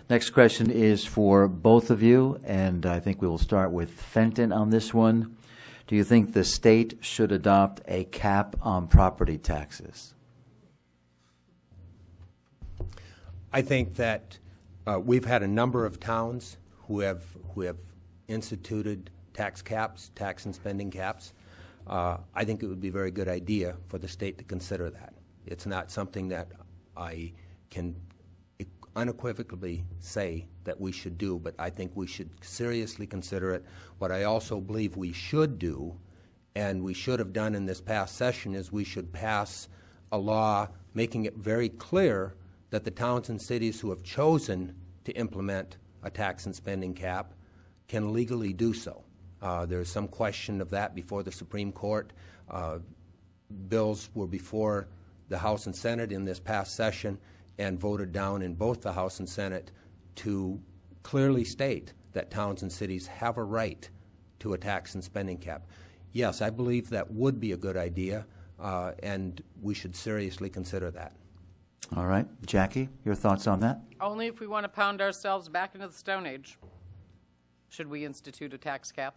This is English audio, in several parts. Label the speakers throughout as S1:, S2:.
S1: Next question is for both of you, and I think we will start with Fenton on this one. Do you think the state should adopt a cap on property taxes?
S2: I think that we've had a number of towns who have instituted tax caps, tax and spending caps. I think it would be a very good idea for the state to consider that. It's not something that I can unequivocally say that we should do, but I think we should seriously consider it. What I also believe we should do, and we should have done in this past session, is we should pass a law making it very clear that the towns and cities who have chosen to implement a tax and spending cap can legally do so. There's some question of that before the Supreme Court. Bills were before the House and Senate in this past session and voted down in both the House and Senate to clearly state that towns and cities have a right to a tax and spending cap. Yes, I believe that would be a good idea, and we should seriously consider that.
S1: All right. Jackie, your thoughts on that?
S3: Only if we want to pound ourselves back into the Stone Age should we institute a tax cap.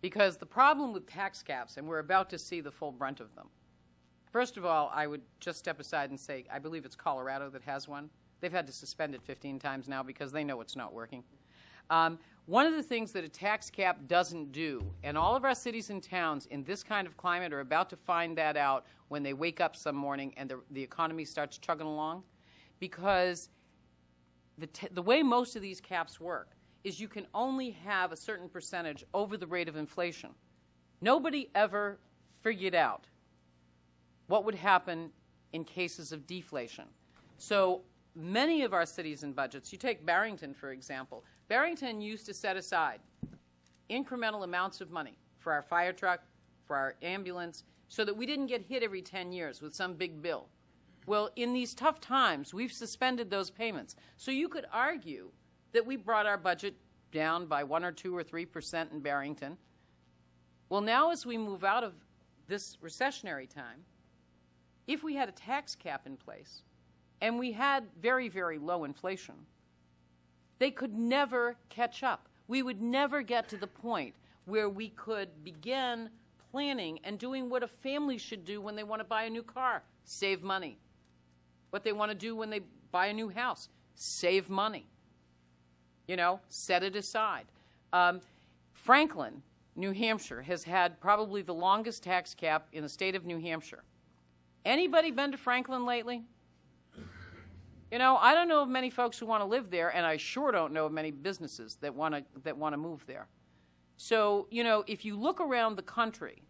S3: Because the problem with tax caps, and we're about to see the full brunt of them, first of all, I would just step aside and say I believe it's Colorado that has one. They've had to suspend it 15 times now because they know it's not working. One of the things that a tax cap doesn't do, and all of our cities and towns in this kind of climate are about to find that out when they wake up some morning and the economy starts chugging along, because the way most of these caps work is you can only have a certain percentage over the rate of inflation. Nobody ever figured out what would happen in cases of deflation. So many of our cities and budgets, you take Barrington, for example. Barrington used to set aside incremental amounts of money for our fire truck, for our ambulance, so that we didn't get hit every 10 years with some big bill. Well, in these tough times, we've suspended those payments. So you could argue that we brought our budget down by 1 or 2 or 3% in Barrington. Well, now as we move out of this recessionary time, if we had a tax cap in place and we had very, very low inflation, they could never catch up. We would never get to the point where we could begin planning and doing what a family should do when they want to buy a new car, save money. What they want to do when they buy a new house, save money. You know, set it aside. Franklin, New Hampshire, has had probably the longest tax cap in the state of New Hampshire. Anybody been to Franklin lately? You know, I don't know of many folks who want to live there, and I sure don't know of many businesses that want to move there. So, you know, if you look around the country,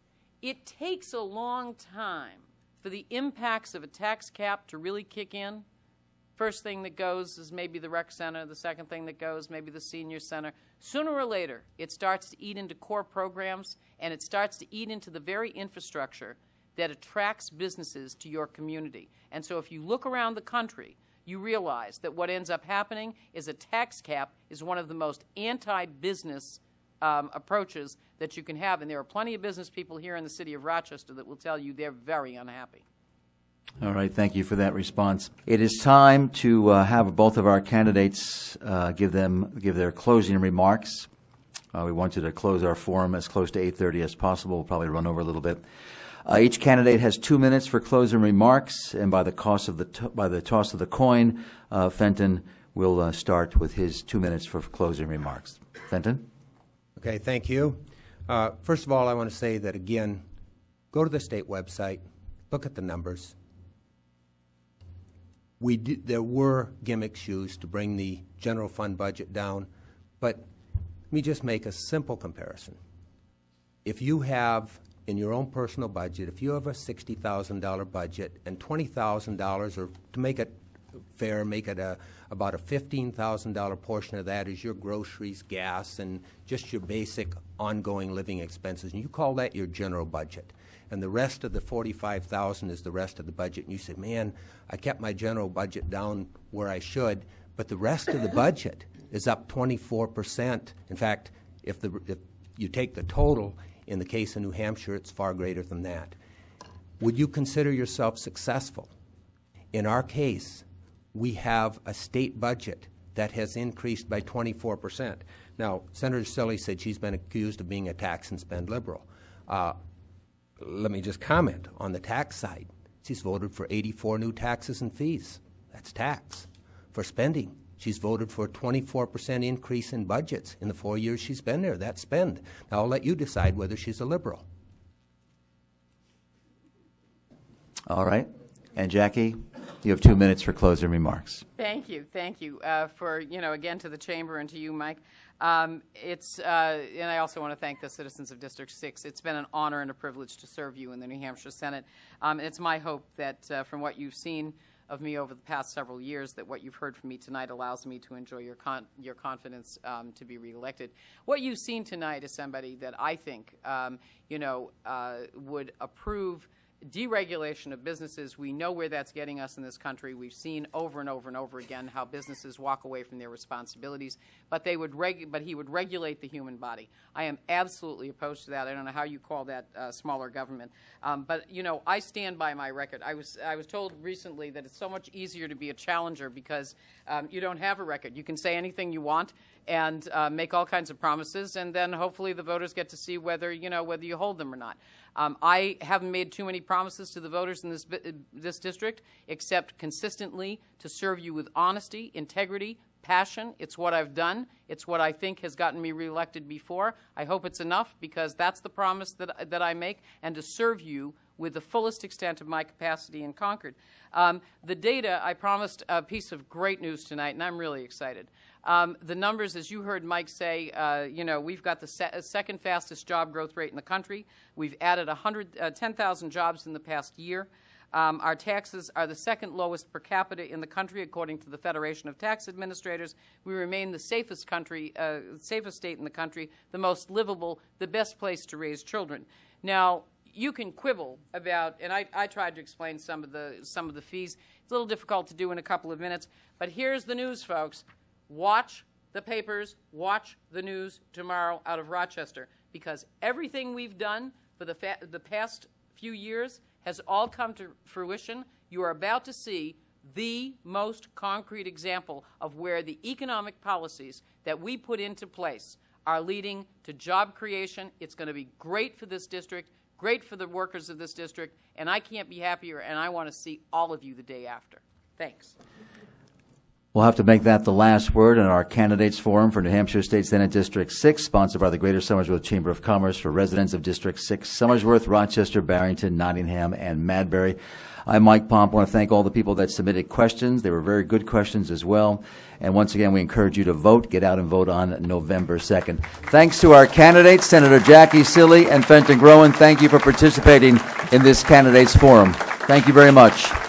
S3: it takes a long time for the impacts of a tax cap to really kick in. First thing that goes is maybe the rec center. The second thing that goes, maybe the senior center. Sooner or later, it starts to eat into core programs, and it starts to eat into the very infrastructure that attracts businesses to your community. And so if you look around the country, you realize that what ends up happening is a tax cap is one of the most anti-business approaches that you can have. And there are plenty of business people here in the city of Rochester that will tell you they're very unhappy.
S1: All right, thank you for that response. It is time to have both of our candidates give their closing remarks. We want you to close our forum as close to 8:30 as possible. We'll probably run over a little bit. Each candidate has 2 minutes for closing remarks, and by the toss of the coin, Fenton will start with his 2 minutes for closing remarks. Fenton?
S2: Okay, thank you. First of all, I want to say that, again, go to the state website, look at the numbers. There were gimmicks used to bring the general fund budget down, but let me just make a simple comparison. If you have, in your own personal budget, if you have a $60,000 budget and $20,000, or to make it fair, make it about a $15,000 portion of that is your groceries, gas, and just your basic ongoing living expenses, and you call that your general budget. And the rest of the $45,000 is the rest of the budget. And you say, man, I kept my general budget down where I should, but the rest of the budget is up 24%. In fact, if you take the total, in the case of New Hampshire, it's far greater than that. Would you consider yourself successful? In our case, we have a state budget that has increased by 24%. Now, Senator Cilley said she's been accused of being a tax and spend liberal. Let me just comment on the tax side. She's voted for 84 new taxes and fees. That's tax. For spending, she's voted for a 24% increase in budgets in the 4 years she's been there. That's spend. Now, I'll let you decide whether she's a liberal.
S1: All right. And Jackie, you have 2 minutes for closing remarks.
S3: Thank you. For, again, to the chamber and to you, Mike. And I also want to thank the citizens of District 6. It's been an honor and a privilege to serve you in the New Hampshire Senate. It's my hope that from what you've seen of me over the past several years, that what you've heard from me tonight allows me to enjoy your confidence to be reelected. What you've seen tonight is somebody that I think, would approve deregulation of businesses. We know where that's getting us in this country. We've seen over and over and over again how businesses walk away from their responsibilities, but he would regulate the human body. I am absolutely opposed to that. I don't know how you call that smaller government, but I stand by my record. I was told recently that it's so much easier to be a challenger because you don't have a record. You can say anything you want and make all kinds of promises, and then hopefully the voters get to see whether you hold them or not. I haven't made too many promises to the voters in this district, except consistently to serve you with honesty, integrity, passion. It's what I've done. It's what I think has gotten me reelected before. I hope it's enough, because that's the promise that I make, and to serve you with the fullest extent of my capacity in Concord. The data, I promised a piece of great news tonight, and I'm really excited. The numbers, as you heard Mike say, we've got the second fastest job growth rate in the country. We've added 10,000 jobs in the past year. Our taxes are the second lowest per capita in the country, according to the Federation of Tax Administrators. We remain the safest state in the country, the most livable, the best place to raise children. Now, you can quibble about, and I tried to explain some of the fees. It's a little difficult to do in a couple of minutes, but here's the news, folks. Watch the papers, watch the news tomorrow out of Rochester, because everything we've done for the past few years has all come to fruition. You are about to see the most concrete example of where the economic policies that we put into place are leading to job creation. It's going to be great for this district, great for the workers of this district, and I can't be happier, and I want to see all of you the day after. Thanks.
S1: We'll have to make that the last word in our candidates forum for New Hampshire State Senate District 6, sponsored by the Greater Somersworth Chamber of Commerce for residents of District 6, Somersworth, Rochester, Barrington, Nottingham, and Madbury. I'm Mike Pomp. I want to thank all the people that submitted questions. They were very good questions as well. And once again, we encourage you to vote. Get out and vote on November 2nd. Thanks to our candidates, Senator Jackie Cilley and Fenton Groen. Thank you for participating in this candidates forum. Thank you very much.